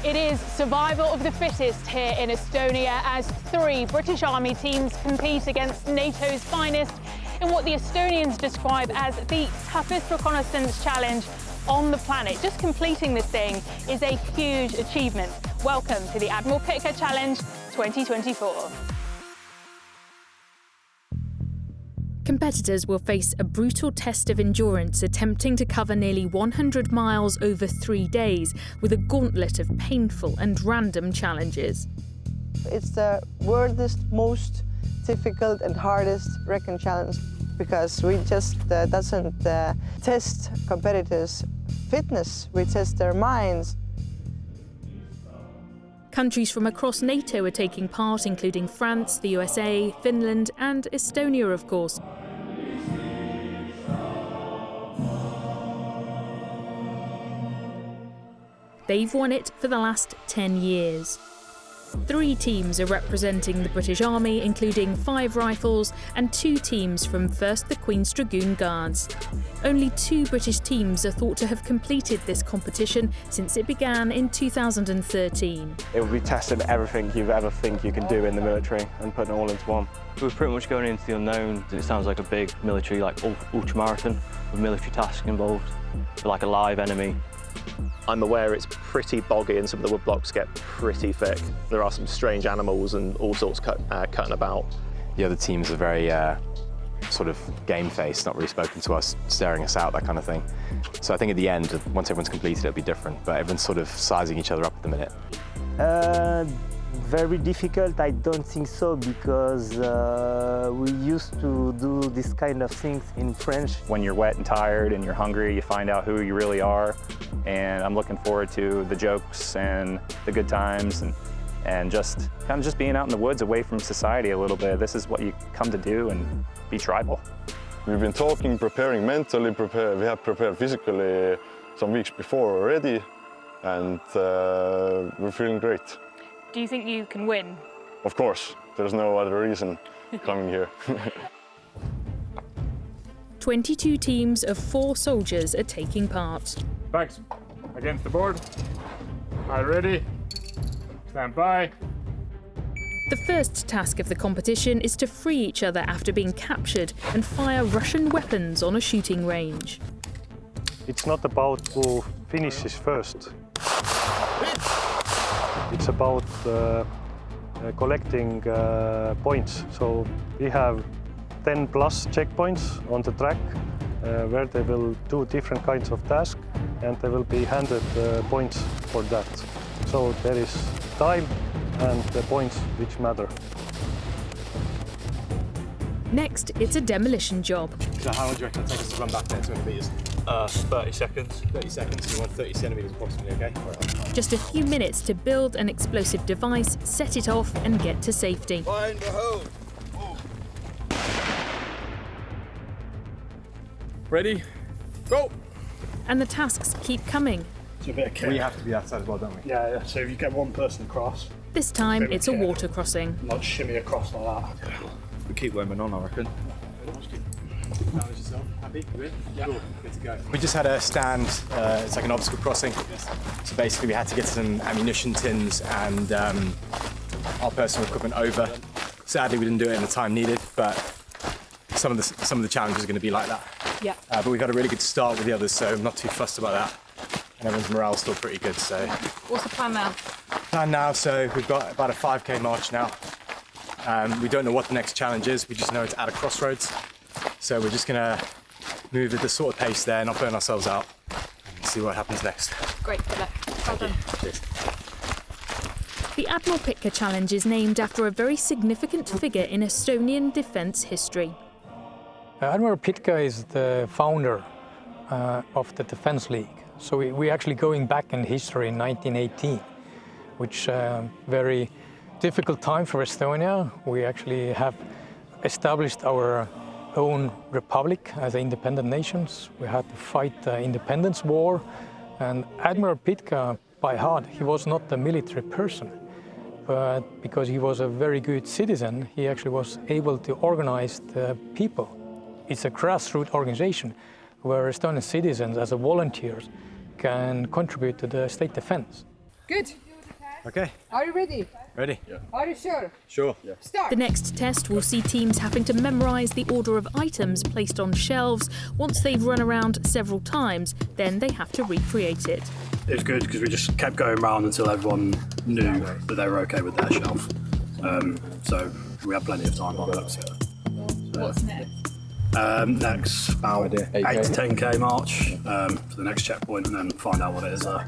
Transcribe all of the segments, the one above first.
It is survival of the fittest here in Estonia as 3 British Army teams compete against NATO's finest in what the Estonians describe as the toughest reconnaissance challenge on the planet. Just completing this thing is a huge achievement. Welcome to the Admiral Pitka Challenge 2024. Competitors will face a brutal test of endurance, attempting to cover nearly 100 miles over 3 days with a gauntlet of painful and random challenges. It's the world's most difficult and hardest recon challenge because we just doesn't test competitors' fitness, we test their minds. Countries from across NATO are taking part, including France, the USA, Finland and Estonia, of course. They've won it for the last 10 years. 3 teams are representing the British Army, including 5 rifles and 2 teams from 1st the Queen's Dragoon Guards. Only 2 British teams are thought to have completed this competition since it began in 2013. It will be testing everything you ever think you can do in the military and putting it all into one. We're pretty much going into the unknown. It sounds like a big military, like ultramarathon, with military tasks involved, like a live enemy. I'm aware it's pretty boggy and some of the woodblocks get pretty thick. There are some strange animals and all sorts cutting about. The other teams are very sort of game-faced, not really spoken to us, staring us out, that kind of thing. So I think at the end, once everyone's completed, it'll be different, but everyone's sort of sizing each other up at the minute. Very difficult, I don't think so, because we used to do this kind of things in French. When you're wet and tired and you're hungry, you find out who you really are. And I'm looking forward to the jokes and the good times and just kind of just being out in the woods away from society a little bit. This is what you come to do and be tribal. We've been talking, preparing mentally, we have prepared physically some weeks before already, and we're feeling great. Do you think you can win? Of course, there's no other reason coming here. 22 teams of 4 soldiers are taking part. Backs against the board. Are you ready? Stand by. The first task of the competition is to free each other after being captured and fire Russian weapons on a shooting range. It's not about who finishes first. It's about collecting points. So we have 10 plus checkpoints on the track where they will do different kinds of tasks and they will be handed points for that. So there is time and the points which matter. Next, it's a demolition job. So how long do you reckon it'll take us to run back there, 200 metres? 30 seconds. 30 seconds, you want 30 centimetres approximately, okay? Right. Just a few minutes to build an explosive device, set it off and get to safety. Find the hole. Ready? Go! And the tasks keep coming. It's a bit of care. We have to be outside as well, don't we? Yeah, so if you get one person across. This time it's a water crossing. Not shimmy across like that. We keep women on, I reckon. Balance yourself. Happy? Good? Yeah. Cool. Good to go. We just had a stand, it's like an obstacle crossing. So basically we had to get some ammunition tins and our personal equipment over. Sadly we didn't do it in the time needed, but some of the challenges are going to be like that. Yeah. But we've got a really good start with the others, so I'm not too fussed about that. And everyone's morale's still pretty good, so. What's the plan now? Plan now, so we've got about a 5K march now. We don't know what the next challenge is, we just know it's at a crossroads. So we're just going to move at the sort of pace there, not burn ourselves out, and see what happens next. Great, good luck. Well done. Cheers. The Admiral Pitka Challenge is named after a very significant figure in Estonian defence history. Admiral Pitka is the founder of the Defence League. So we're actually going back in history in 1918, which very difficult time for Estonia. We actually have established our own republic as an independent nations. We had to fight the independence war, and Admiral Pitka, by heart, he was not a military person, but because he was a very good citizen, he actually was able to organize the people. It's a grassroots organization where Estonian citizens, as volunteers, can contribute to the state defense. Good. Okay. Are you ready? Ready? Yeah. Are you sure? Sure. Yeah. Start. The next test will see teams having to memorise the order of items placed on shelves. Once they've run around several times, then they have to recreate it. It was good because we just kept going round until everyone knew that they were okay with their shelf. So we had plenty of time on that. So. What's next? Next, about 8 to 10k march to the next checkpoint and then find out what it is there.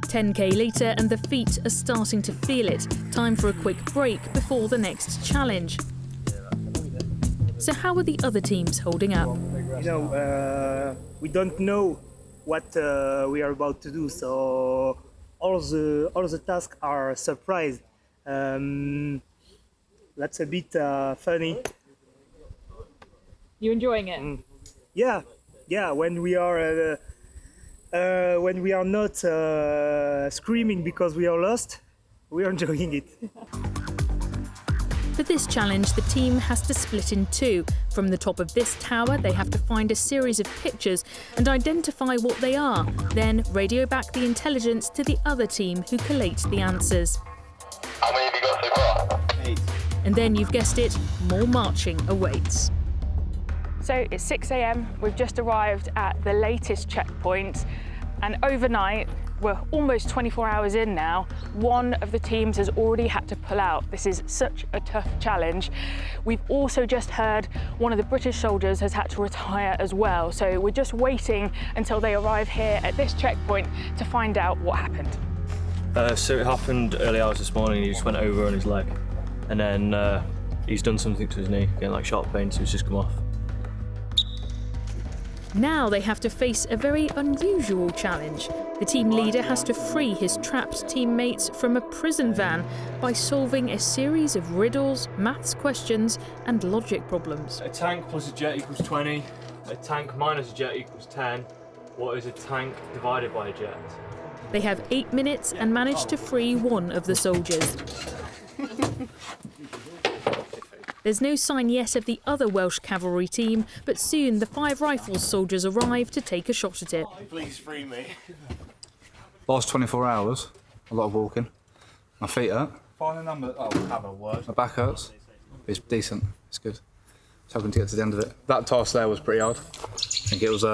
10k later and the feet are starting to feel it. Time for a quick break before the next challenge. So how are the other teams holding up? You know, we don't know what we are about to do, so all the tasks are a surprise. That's a bit funny. You enjoying it? Yeah. When we are not screaming because we are lost, we are enjoying it. For this challenge, the team has to split in two. From the top of this tower, they have to find a series of pictures and identify what they are, then radio back the intelligence to the other team who collate the answers. How many have you got so far? 8. And then, you've guessed it, more marching awaits. So it's 6 a.m. We've just arrived at the latest checkpoint, and overnight, we're almost 24 hours in now, one of the teams has already had to pull out. This is such a tough challenge. We've also just heard one of the British soldiers has had to retire as well. So we're just waiting until they arrive here at this checkpoint to find out what happened. So it happened early hours this morning. He just went over on his leg, and then he's done something to his knee, getting like sharp pain, so it's just come off. Now they have to face a very unusual challenge. The team leader has to free his trapped teammates from a prison van by solving a series of riddles, maths questions and logic problems. A tank plus a jet equals 20. A tank minus a jet equals 10. What is a tank divided by a jet? They have 8 minutes and manage to free one of the soldiers. There's no sign yet of the other Welsh cavalry team, but soon the 5 Rifles soldiers arrive to take a shot at it. Please free me. Last 24 hours, a lot of walking. My feet hurt. Find the number. Oh, have a word. My back hurts. It's decent. It's good. Just hoping to get to the end of it. That task there was pretty hard. I think it was.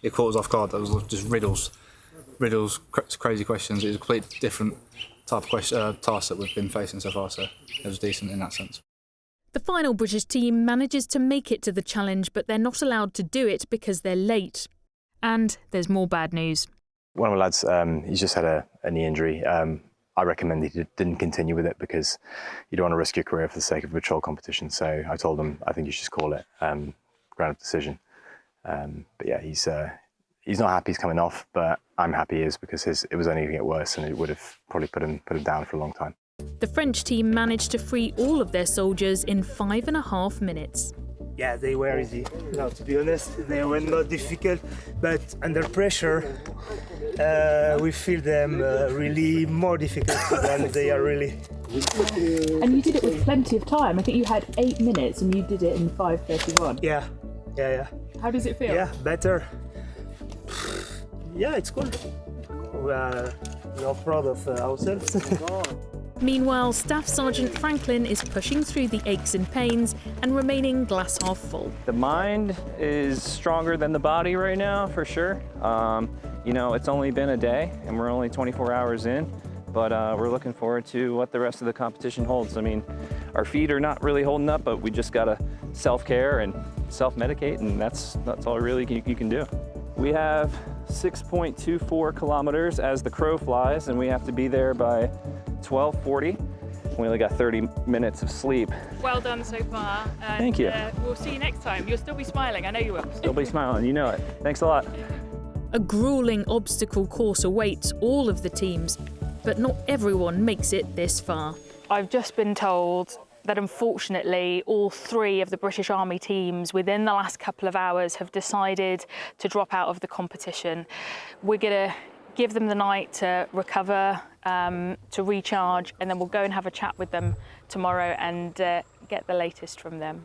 It caught us off guard. That was just riddles, crazy questions. It was a completely different type of task that we've been facing so far. So it was decent in that sense. The final British team manages to make it to the challenge, but they're not allowed to do it because they're late. And there's more bad news. One of my lads, he's just had a knee injury. I recommend he didn't continue with it because you don't want to risk your career for the sake of a patrol competition. So I told him, I think you should just call it, ground up decision. But yeah, he's not happy he's coming off, but I'm happy he is because it was only going to get worse and it would have probably put him down for a long time. The French team managed to free all of their soldiers in 5.5 minutes. Yeah, they were easy. No, to be honest, they were not difficult, but under pressure, we feel them really more difficult than they are really. And you did it with plenty of time. I think you had 8 minutes and you did it in 5:31. Yeah. How does it feel? Yeah, better. Yeah, it's cool. We are proud of ourselves. Meanwhile, Staff Sergeant Franklin is pushing through the aches and pains and remaining glass half full. The mind is stronger than the body right now, for sure. You know, it's only been a day and we're only 24 hours in, but we're looking forward to what the rest of the competition holds. I mean, our feet are not really holding up, but we just gotta self-care and self-medicate, and that's all really you can do. We have 6.24 kilometers as the crow flies, and we have to be there by 12:40. We only got 30 minutes of sleep. Well done so far. And, thank you. We'll see you next time. You'll still be smiling, I know you will. Still be smiling, you know it. Thanks a lot. A grueling obstacle course awaits all of the teams, but not everyone makes it this far. I've just been told that unfortunately all 3 of the British Army teams within the last couple of hours have decided to drop out of the competition. We're going to give them the night to recover, to recharge, and then we'll go and have a chat with them tomorrow and get the latest from them.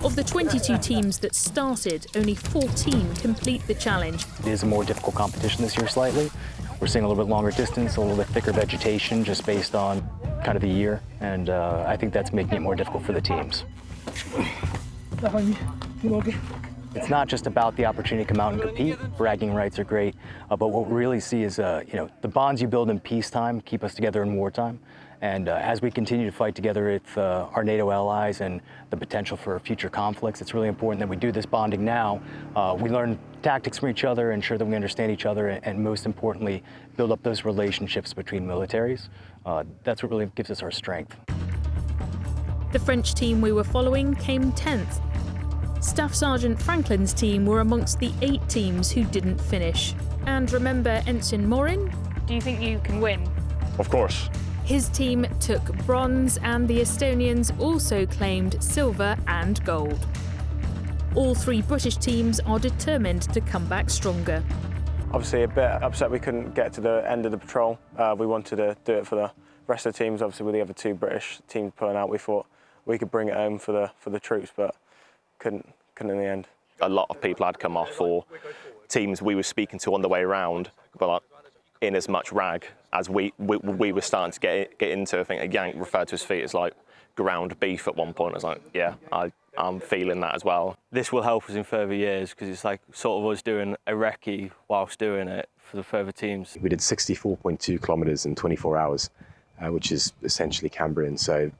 Of the 22 teams that started, only 14 complete the challenge. It is a more difficult competition this year slightly. We're seeing a little bit longer distance, a little bit thicker vegetation just based on kind of the year, and I think that's making it more difficult for the teams. It's not just about the opportunity to come out and compete. Bragging rights are great, but what we really see is, the bonds you build in peacetime keep us together in wartime. And as we continue to fight together with our NATO allies and the potential for future conflicts, it's really important that we do this bonding now. We learn tactics from each other, ensure that we understand each other, and most importantly, build up those relationships between militaries. That's what really gives us our strength. The French team we were following came 10th. Staff Sergeant Franklin's team were amongst the 8 teams who didn't finish. And remember Ensign Morin? Do you think you can win? Of course. His team took bronze, and the Estonians also claimed silver and gold. All 3 British teams are determined to come back stronger. Obviously a bit upset we couldn't get to the end of the patrol. We wanted to do it for the rest of the teams. Obviously with the other 2 British teams pulling out, we thought we could bring it home for the troops, but couldn't in the end. A lot of people had come off, or teams we were speaking to on the way around, but like in as much rag as we were starting to get into. I think Yank referred to his feet as like ground beef at one point. I was like, yeah, I'm feeling that as well. This will help us in further years because it's like sort of us doing a recce whilst doing it for the further teams. We did 64.2 kilometres in 24 hours, which is essentially Cambrian. So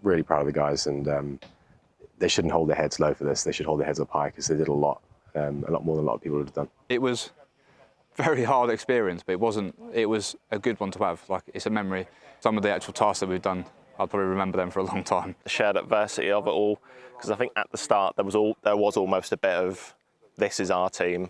really proud of the guys, and they shouldn't hold their heads low for this. They should hold their heads up high because they did a lot more than a lot of people would have done. It was a very hard experience, but it was a good one to have. Like, it's a memory. Some of the actual tasks that we've done, I'll probably remember them for a long time. The shared adversity of it all, because I think at the start there was almost a bit of, this is our team,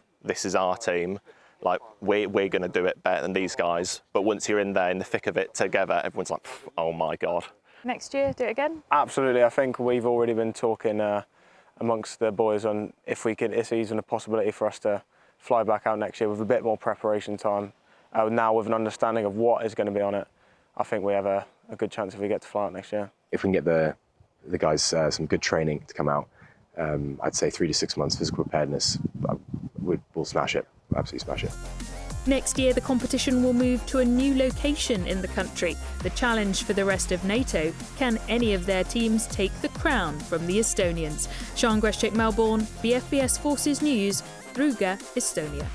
like we're going to do it better than these guys. But once you're in there in the thick of it together, everyone's like, oh my God. Next year, do it again? Absolutely. I think we've already been talking amongst the boys on if it's even a possibility for us to fly back out next year with a bit more preparation time. Now with an understanding of what is going to be on it, I think we have a good chance if we get to fly out next year. If we can get the guys some good training to come out, I'd say 3 to 6 months physical preparedness, we'll smash it, absolutely smash it. Next year, the competition will move to a new location in the country. The challenge for the rest of NATO: can any of their teams take the crown from the Estonians? Sian Greszczyk, Melbourne, BFBS Forces News, Riga, Estonia.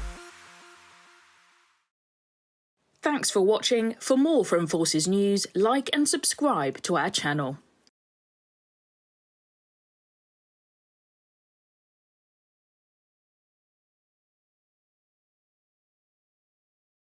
Thanks for watching. For more from Forces News, like and subscribe to our channel.